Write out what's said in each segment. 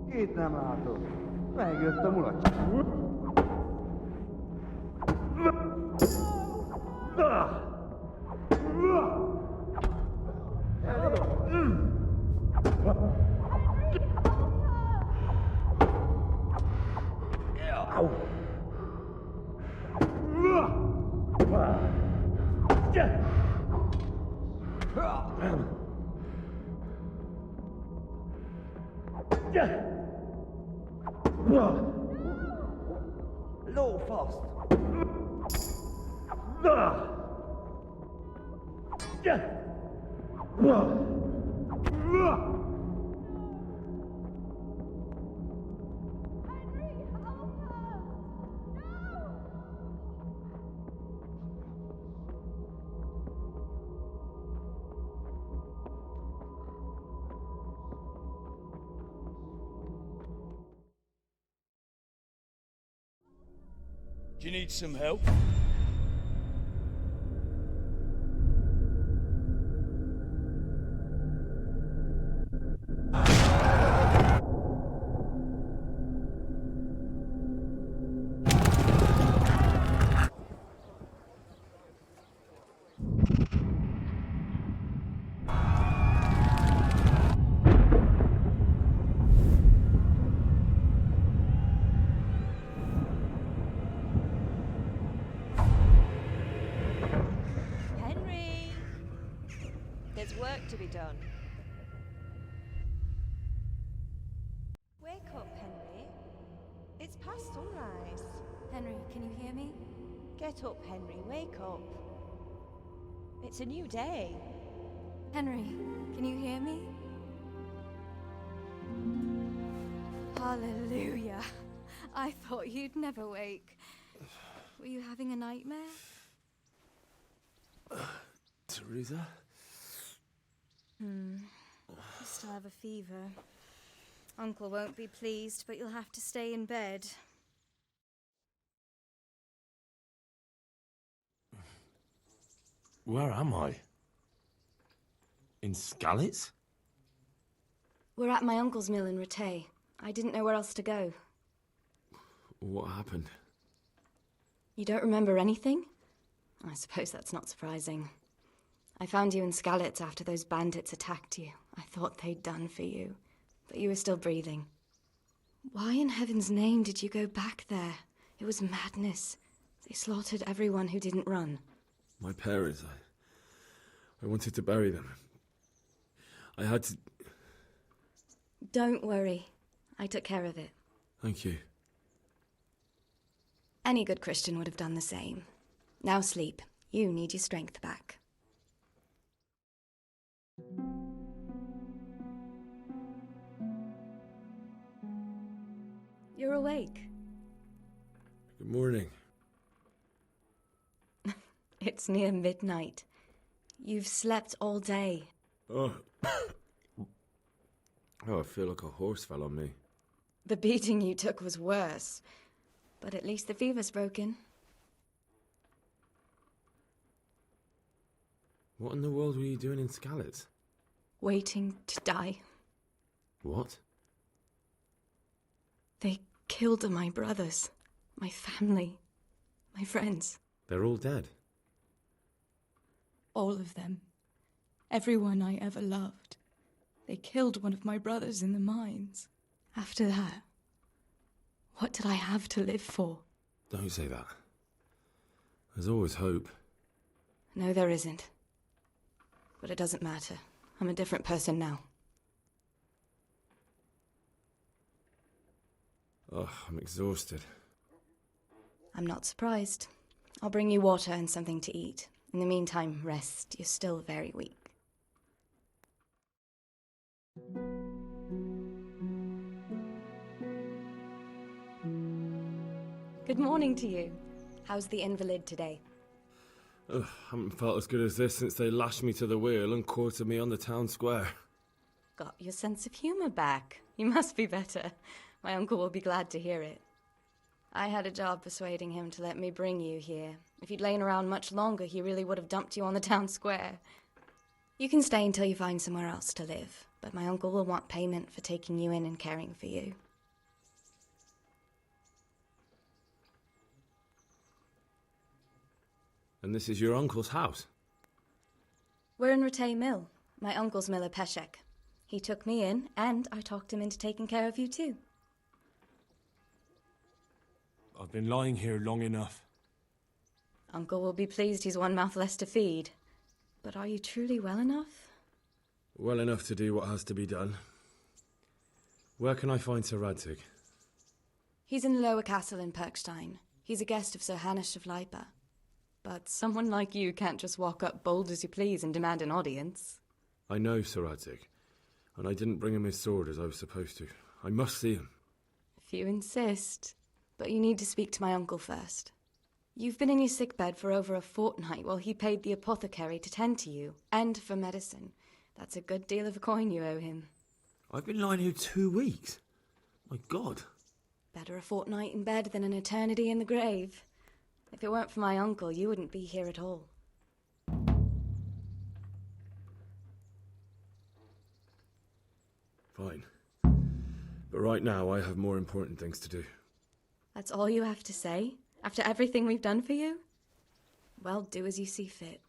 Két nem látod. Megjöttem, urat. Low fast. Do you need some help? There's work to be done. Wake up, Henry. It's past sunrise. Henry, can you hear me? Get up, Henry. Wake up. It's a new day. Henry, can you hear me? Hallelujah. I thought you'd never wake. Were you having a nightmare? Teresa? You still have a fever. Uncle won't be pleased, but you'll have to stay in bed. Where am I? In Skallice? We're at my uncle's mill in Ratае. I didn't know where else to go. What happened? You don't remember anything? I suppose that's not surprising. I found you in Scalliцы after those bandits attacked you. I thought they'd done for you, but you were still breathing. Why in heaven's name did you go back there? It was madness. They slaughtered everyone who didn't run. My parents, I wanted to bury them. I had to... Don't worry. I took care of it. Thank you. Any good Christian would have done the same. Now sleep. You need your strength back. You're awake. Good morning. It's near midnight. You've slept all day. Oh. Oh, I feel like a horse fell on me. The beating you took was worse. But at least the fever's broken. What in the world were you doing in Skallice? Waiting to die. What? They killed my brothers, my family, my friends. They're all dead. All of them. Everyone I ever loved. They killed one of my brothers in the mines. After that, what did I have to live for? Don't say that. There's always hope. No, there isn't. But it doesn't matter. I'm a different person now. Oh, I'm exhausted. I'm not surprised. I'll bring you water and something to eat. In the meantime, rest. You're still very weak. Good morning to you. How's the invalid today? Ugh, I haven't felt as good as this since they lashed me to the wheel and quartered me on the town square. Got your sense of humour back. You must be better. My uncle will be glad to hear it. I had a job persuading him to let me bring you here. If you'd lain around much longer, he really would have dumped you on the town square. You can stay until you find somewhere else to live. But my uncle will want payment for taking you in and caring for you. And this is your uncle's house? We're in Ratае mill, my uncle's mill at Peshek. He took me in, and I talked him into taking care of you too. I've been lying here long enough. Uncle will be pleased he's one mouth less to feed. But are you truly well enough? Well enough to do what has to be done. Where can I find Sir Radzig? He's in the lower castle in Perkstein. He's a guest of Sir Hanush of Leipa. But someone like you can't just walk up bold as you please and demand an audience. I know Sir Radzig, and I didn't bring him his sword as I was supposed to. I must see him. If you insist. But you need to speak to my uncle first. You've been in your sickbed for over a fortnight while he paid the apothecary to tend to you, and for medicine. That's a good deal of a coin you owe him. I've been lying here 2 weeks. My God. Better a fortnight in bed than an eternity in the grave. If it weren't for my uncle, you wouldn't be here at all. Fine. But right now I have more important things to do. That's all you have to say? After everything we've done for you? Well, do as you see fit.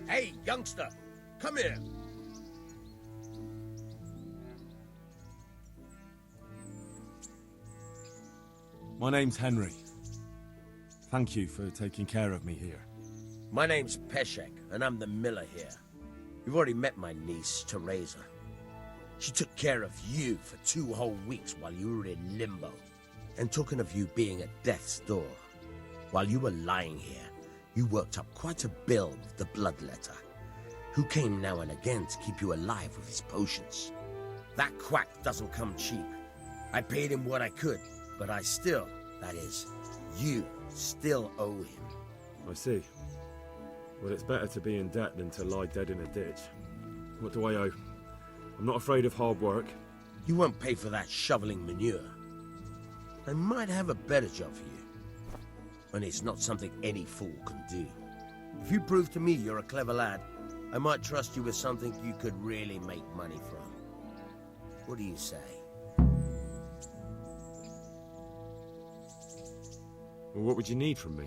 Hey, youngster, come here. My name's Henry. Thank you for taking care of me here. My name's Peshek, and I'm the miller here. You've already met my niece, Teresa. She took care of you for 2 whole weeks while you were in limbo. And talking of you being at death's door, while you were lying here, you worked up quite a bill with the bloodletter, who came now and again to keep you alive with his potions. That quack doesn't come cheap. I paid him what I could, but I still, that is, you still owe him. I see. Well, it's better to be in debt than to lie dead in a ditch. What do I owe? I'm not afraid of hard work. You won't pay for that shoveling manure. I might have a better job for you. And it's not something any fool can do. If you prove to me you're a clever lad, I might trust you with something you could really make money from. What do you say? Well, what would you need from me?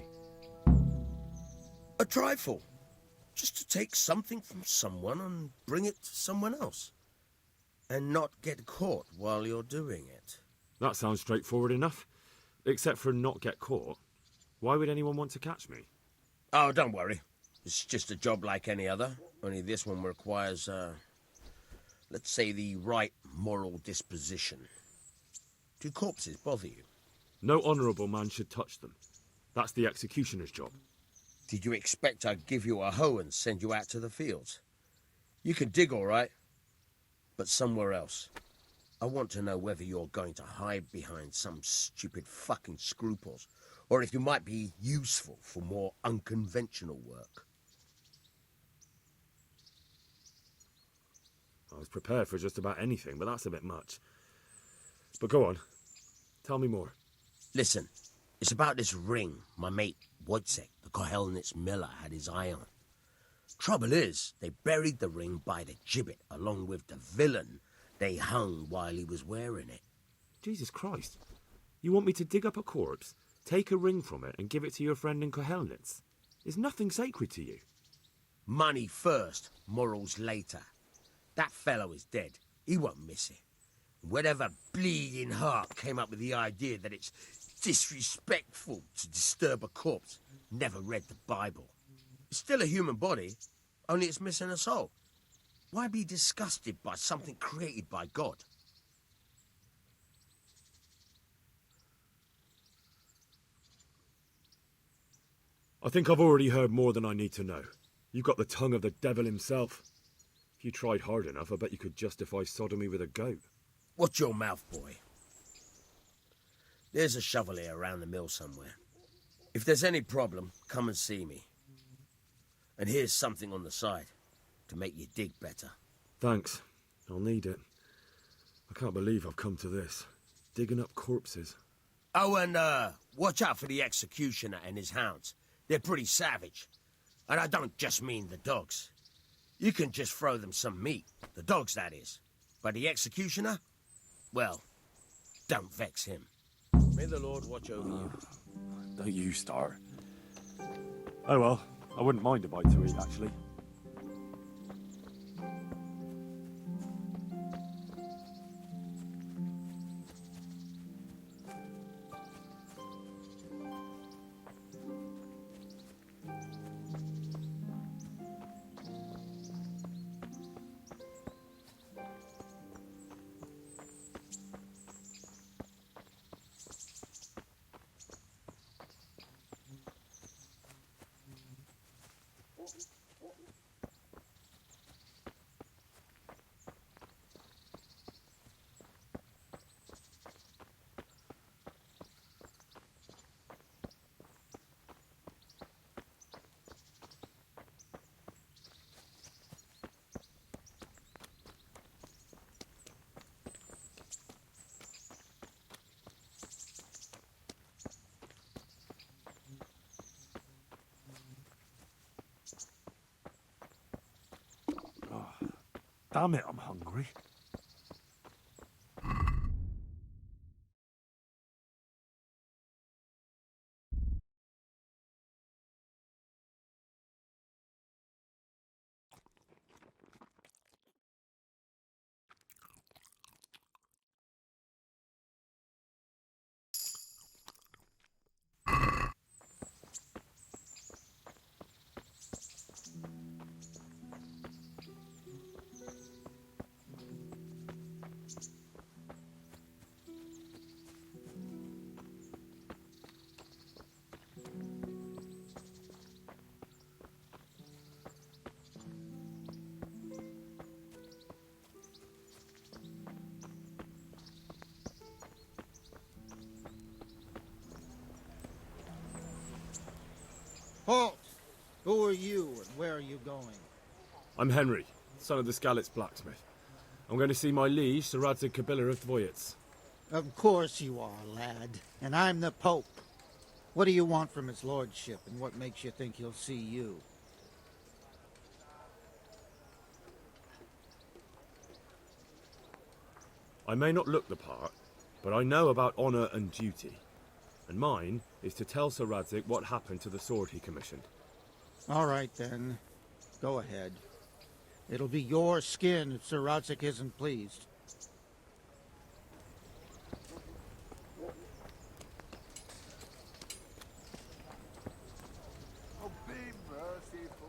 A trifle. Just to take something from someone and bring it to someone else. And not get caught while you're doing it. That sounds straightforward enough. Except for not get caught. Why would anyone want to catch me? Oh, don't worry. It's just a job like any other. Only this one requires, let's say, the right moral disposition. Do corpses bother you? No honourable man should touch them. That's the executioner's job. Did you expect I'd give you a hoe and send you out to the fields? You can dig all right, but somewhere else. I want to know whether you're going to hide behind some stupid fucking scruples, or if you might be useful for more unconventional work. I was prepared for just about anything, but that's a bit much. But go on. Tell me more. Listen, it's about this ring my mate Wojciech, the Kohelnitz miller, had his eye on. Trouble is, they buried the ring by the gibbet along with the villain they hung while he was wearing it. Jesus Christ. You want me to dig up a corpse, take a ring from it, and give it to your friend in Kohelnitz? Is nothing sacred to you? Money first, morals later. That fellow is dead. He won't miss it. Whatever bleeding heart came up with the idea that it's disrespectful to disturb a corpse never read the Bible. It's still a human body, only it's missing a soul. Why be disgusted by something created by God? I think I've already heard more than I need to know. You've got the tongue of the devil himself. If you tried hard enough, I bet you could justify sodomy with a goat. Watch your mouth, boy. There's a shovel here around the mill somewhere. If there's any problem, come and see me. And here's something on the side to make you dig better. Thanks. I'll need it. I can't believe I've come to this. Digging up corpses. Oh, and watch out for the executioner and his hounds. They're pretty savage. And I don't just mean the dogs. You can just throw them some meat. The dogs, that is. But the executioner? Well, don't vex him. May the Lord watch over you. Don't you start. Oh well, I wouldn't mind a bite to eat, actually. Damn it, I'm hungry. Halt! Who are you and where are you going? I'm Henry, son of the Scalits blacksmith. I'm going to see my liege, Sir Ratае Kabila of Dvoyets. Of course you are, lad. And I'm the Pope. What do you want from his lordship, and what makes you think he'll see you? I may not look the part, but I know about honour and duty. And mine is to tell Sir Ratае what happened to the sword he commissioned. All right, then. Go ahead. It'll be your skin if Sir Ratае isn't pleased. Oh, be merciful.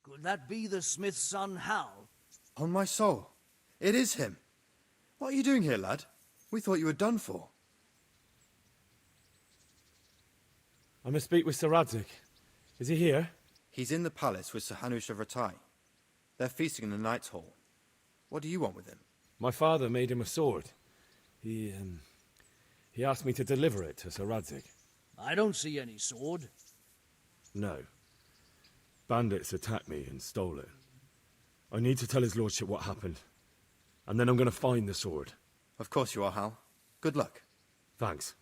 Could that be the smith's son, Hal? On my soul, it is him. What are you doing here, lad? We thought you were done for. I must speak with Sir Ratае. Is he here? He's in the palace with Sir Hanush of Ratае. They're feasting in the Knight's Hall. What do you want with him? My father made him a sword. He asked me to deliver it to Sir Radzig. I don't see any sword. No. Bandits attacked me and stole it. I need to tell his lordship what happened. And then I'm going to find the sword. Of course you are, Hal. Good luck. Thanks.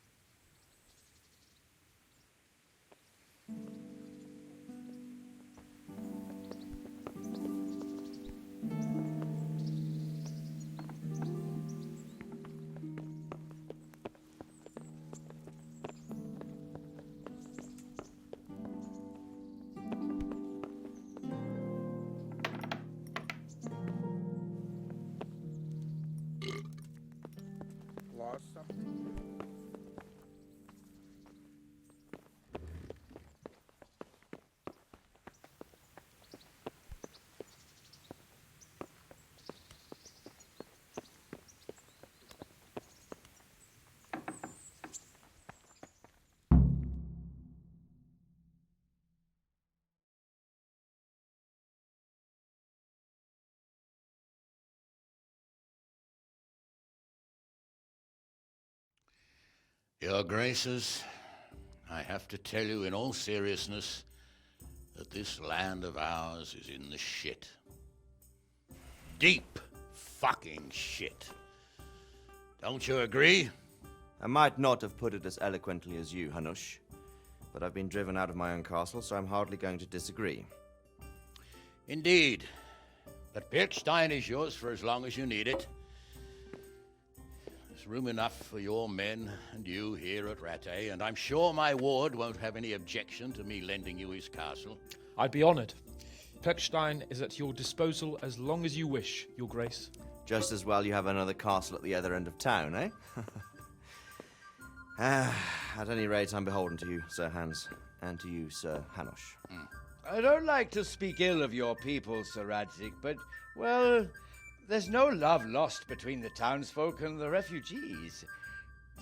Lost something? Your Graces, I have to tell you in all seriousness that this land of ours is in the shit. Deep fucking shit. Don't you agree? I might not have put it as eloquently as you, Hanush, but I've been driven out of my own castle, so I'm hardly going to disagree. Indeed. But Pirkstein is yours for as long as you need it. There's room enough for your men and you here at Ratае, and I'm sure my ward won't have any objection to me lending you his castle. I'd be honoured. Pirkstein is at your disposal as long as you wish, Your Grace. Just as well you have another castle at the other end of town, eh? At any rate, I'm beholden to you, Sir Hans, and to you, Sir Hanush. I don't like to speak ill of your people, Sir Radzig, but, well, there's no love lost between the townsfolk and the refugees.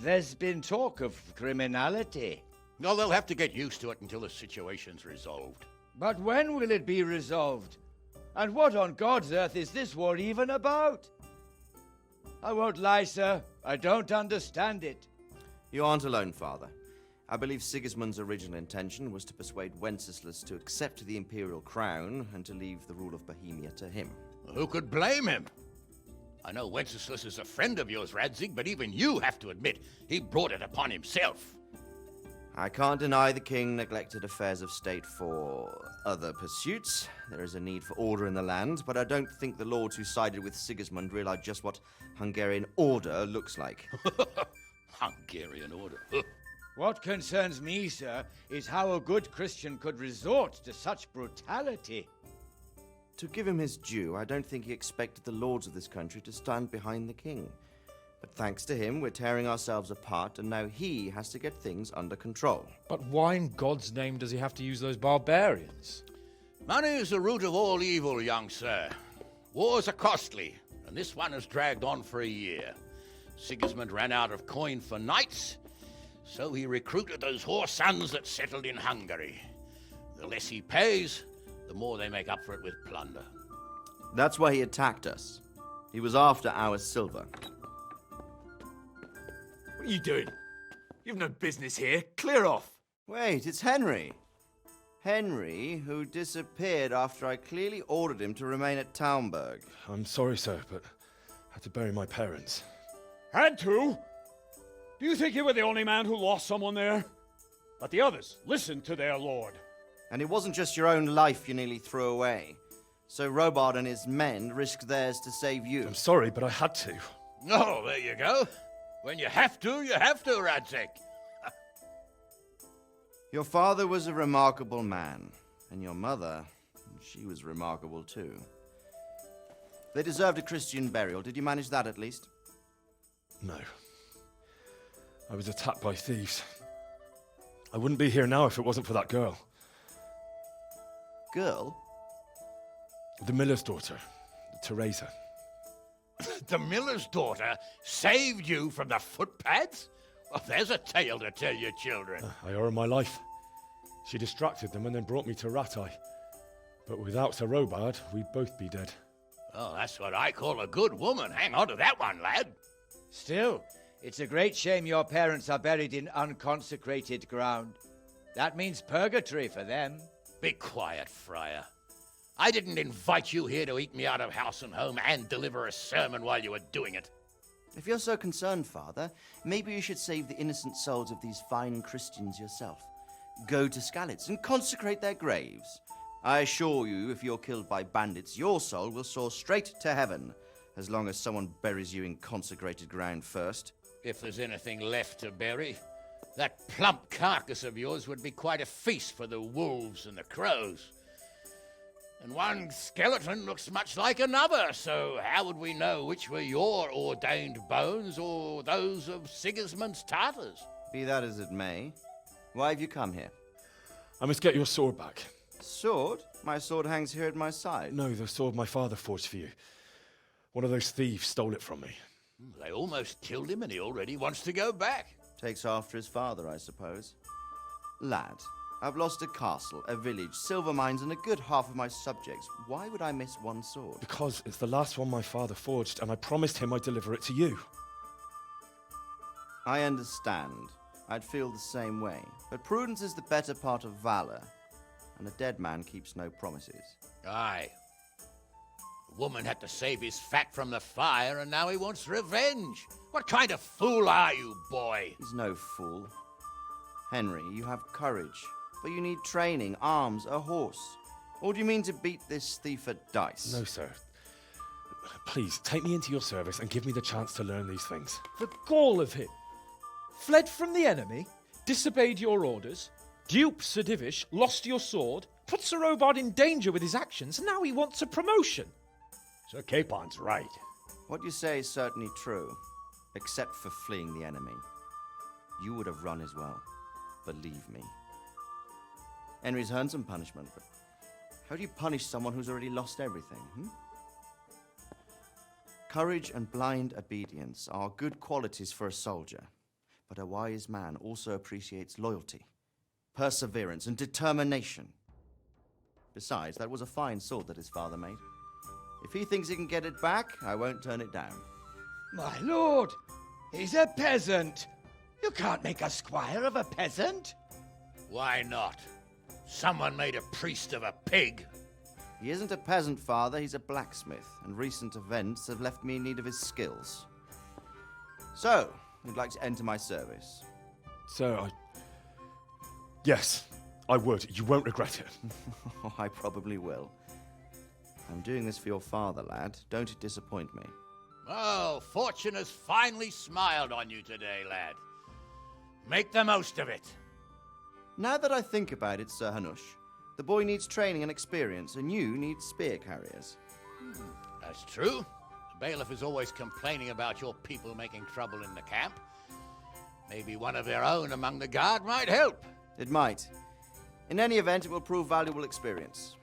There's been talk of criminality. Well, they'll have to get used to it until the situation's resolved. But when will it be resolved? And what on God's earth is this war even about? I won't lie, sir. I don't understand it. You aren't alone, Father. I believe Sigismund's original intention was to persuade Wenceslas to accept the imperial crown and to leave the rule of Bohemia to him. Who could blame him? I know Wenceslas is a friend of yours, Radzig, but even you have to admit he brought it upon himself. I can't deny the king neglected affairs of state for other pursuits. There is a need for order in the land, but I don't think the lords who sided with Sigismund realized just what Hungarian order looks like. Hungarian order? What concerns me, sir, is how a good Christian could resort to such brutality. To give him his due, I don't think he expected the lords of this country to stand behind the king. But thanks to him, we're tearing ourselves apart, and now he has to get things under control. But why in God's name does he have to use those barbarians? Money is the root of all evil, young sir. Wars are costly, and this one has dragged on for a year. Sigismund ran out of coin for knights, so he recruited those whore sons that settled in Hungary. The less he pays, the more they make up for it with plunder. That's why he attacked us. He was after our silver. What are you doing? You've no business here. Clear off. Wait, it's Henry. Henry, who disappeared after I clearly ordered him to remain at Taunberg. I'm sorry, sir, but I had to bury my parents. Had to? Do you think you were the only man who lost someone there? But the others listened to their lord. And it wasn't just your own life you nearly threw away. So Robard and his men risked theirs to save you. I'm sorry, but I had to. Oh, there you go. When you have to, Radzig. Your father was a remarkable man, and your mother, she was remarkable too. They deserved a Christian burial. Did you manage that at least? No. I was attacked by thieves. I wouldn't be here now if it wasn't for that girl. Girl? The miller's daughter, Teresa. The miller's daughter saved you from the footpads? Well, there's a tale to tell your children. I owe her my life. She distracted them and then brought me to Ratае. But without Sir Robard, we'd both be dead. Oh, that's what I call a good woman. Hang on to that one, lad. Still, it's a great shame your parents are buried in unconsecrated ground. That means purgatory for them. Be quiet, friar. I didn't invite you here to eat me out of house and home and deliver a sermon while you were doing it. If you're so concerned, Father, maybe you should save the innocent souls of these fine Christians yourself. Go to Skalitz and consecrate their graves. I assure you, if you're killed by bandits, your soul will soar straight to heaven, as long as someone buries you in consecrated ground first. If there's anything left to bury, that plump carcass of yours would be quite a feast for the wolves and the crows. And one skeleton looks much like another, so how would we know which were your ordained bones or those of Sigismund's Tartars? Be that as it may, why have you come here? I must get your sword back. Sword? My sword hangs here at my side. No, the sword my father forged for you. One of those thieves stole it from me. They almost killed him and he already wants to go back. Takes after his father, I suppose. Lad, I've lost a castle, a village, silver mines, and a good half of my subjects. Why would I miss one sword? Because it's the last one my father forged, and I promised him I'd deliver it to you. I understand. I'd feel the same way. But prudence is the better part of valor, and a dead man keeps no promises. Aye. The woman had to save his fat from the fire, and now he wants revenge. What kind of fool are you, boy? He's no fool. Henry, you have courage, but you need training, arms, a horse. Or do you mean to beat this thief at dice? No, sir. Please, take me into your service and give me the chance to learn these things. The gall of him. Fled from the enemy, disobeyed your orders, duped Sir Divish, lost your sword, put Sir Robard in danger with his actions, and now he wants a promotion. Sir Capon's right. What you say is certainly true, except for fleeing the enemy. You would have run as well, believe me. Henry's earned some punishment, but how do you punish someone who's already lost everything, Courage and blind obedience are good qualities for a soldier, but a wise man also appreciates loyalty, perseverance, and determination. Besides, that was a fine sword that his father made. If he thinks he can get it back, I won't turn it down. My lord, he's a peasant. You can't make a squire of a peasant. Why not? Someone made a priest of a pig. He isn't a peasant, Father, he's a blacksmith, and recent events have left me in need of his skills. So, you'd like to enter my service? Sir, Yes, I would. You won't regret it. Oh, I probably will. I'm doing this for your father, lad. Don't disappoint me. Oh, fortune has finally smiled on you today, lad. Make the most of it. Now that I think about it, Sir Hanush, the boy needs training and experience, and you need spear carriers. That's true. The bailiff is always complaining about your people making trouble in the camp. Maybe one of their own among the guard might help. It might. In any event, it will prove valuable experience.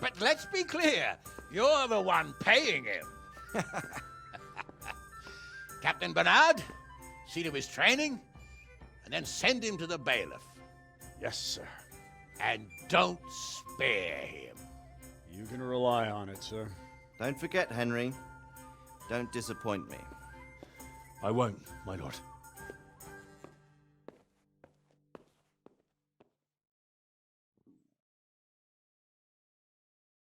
But let's be clear, you're the one paying him. Captain Bernard, see to his training, and then send him to the bailiff. Yes, sir. And don't spare him. You can rely on it, sir. Don't forget, Henry. Don't disappoint me. I won't, my lord.